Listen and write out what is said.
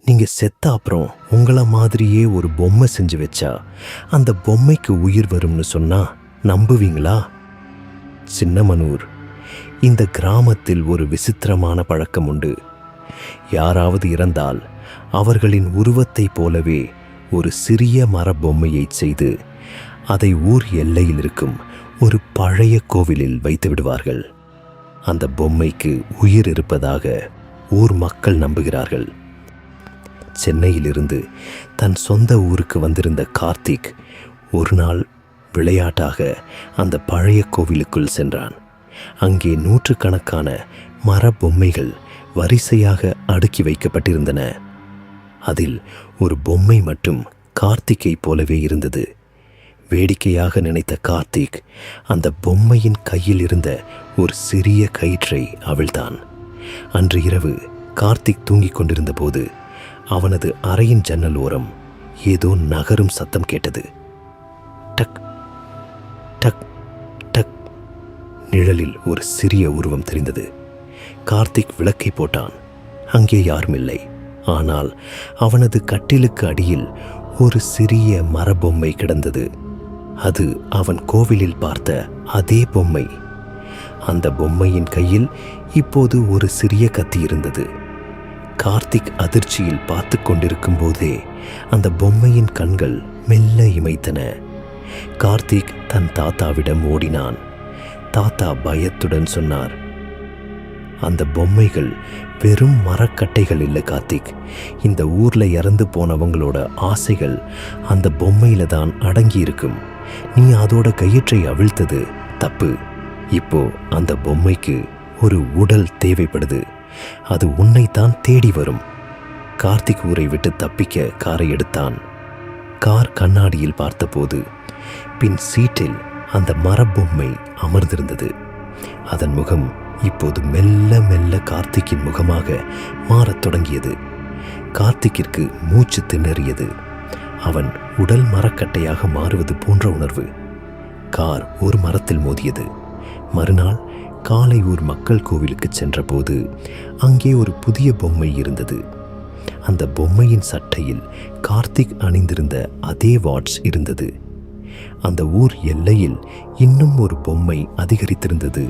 நீங்க செத்த அப்புறம் உங்கள மாதிரியே ஒரு பொம்மை செஞ்சு வச்சா அந்த பொம்மைக்கு உயிர் வரும்னு சொன்னா நம்புவீங்களா? சின்னமனூர். இந்த கிராமத்தில் ஒரு விசித்திரமான பழக்கம் உண்டு. யாராவது இறந்தால் அவர்களின் உருவத்தைப் போலவே ஒரு சிறிய மர பொம்மையை செய்து அதை ஊர் எல்லையில் இருக்கும் ஒரு பழைய கோவிலில் வைத்து விடுவார்கள். அந்த பொம்மைக்கு உயிர் இருப்பதாக ஊர் மக்கள் நம்புகிறார்கள். சென்னையிலிருந்து தன் சொந்த ஊருக்கு வந்திருந்த கார்த்திக் ஒரு நாள் விளையாட்டாக அந்த பழைய கோவிலுக்குள் சென்றான். அங்கே நூற்றுக்கணக்கான மர பொம்மைகள் வரிசையாக அடுக்கி வைக்கப்பட்டிருந்தன. அதில் ஒரு பொம்மை மட்டும் கார்த்திக்கை போலவே இருந்தது. வேடிக்கையாக நினைத்த கார்த்திக் அந்த பொம்மையின் கையில் இருந்த ஒரு சிறிய கயிற்றை அவிழ்த்தான். அன்று இரவு கார்த்திக் தூங்கிக் கொண்டிருந்த போது அவனது அறையின் ஜன்னல் ஓரம் ஏதோ நகரும் சத்தம் கேட்டது. டக் டக் டக். நிழலில் ஒரு சிறிய உருவம் தெரிந்தது. கார்த்திக் விளக்கை போட்டான். அங்கே யாரும் இல்லை. ஆனால் அவனது கட்டிலுக்கு அடியில் ஒரு சிறிய மரபொம்மை கிடந்தது. அது அவன் கோவிலில் பார்த்த அதே பொம்மை. அந்த பொம்மையின் கையில் இப்போது ஒரு சிறிய கத்தி இருந்தது. கார்த்திக் அதிர்ச்சியில் பார்த்து கொண்டிருக்கும் போதே அந்த பொம்மையின் கண்கள் மெல்ல இமைத்தன. கார்த்திக் தன் தாத்தாவிடம் ஓடினான். தாத்தா பயத்துடன் சொன்னார், அந்த பொம்மைகள் வெறும் மரக்கட்டைகள் இல்லை கார்த்திக். இந்த ஊர்ல இறந்து போனவங்களோட ஆசைகள் அந்த பொம்மையில தான் அடங்கி இருக்கும். நீ அதோட கயிற்றை அவிழ்த்தது தப்பு. இப்போ அந்த பொம்மைக்கு ஒரு உடல் தேவைப்படுது. அது உன்னைத்தான் தேடி வரும். கார்த்திக் ஊரை விட்டு தப்பிக்க காரை எடுத்தான். கார் கண்ணாடியில் பார்த்தபோது பின் சீட்டில் அந்த மரபொம்மை அமர்ந்திருந்தது. அதன் முகம் இப்போது மெல்ல மெல்ல கார்த்திக்கின் முகமாக மாறத் தொடங்கியது. கார்த்திக்கிற்கு மூச்சு திணறியது. அவன் உடல் மரக்கட்டையாக மாறுவது போன்ற உணர்வு. கார் ஒரு மரத்தில் மோதியது. மறுநாள் காலை ஊர் மக்கள் கோவிலுக்கு சென்றபோது அங்கே ஒரு புதிய பொம்மை இருந்தது. அந்த பொம்மையின் சட்டையில் கார்த்திக் அணிந்திருந்த அதே வாட்ச் இருந்தது. அந்த ஊர் எல்லையில் இன்னும் ஒரு பொம்மை அதிகரித்திருந்தது.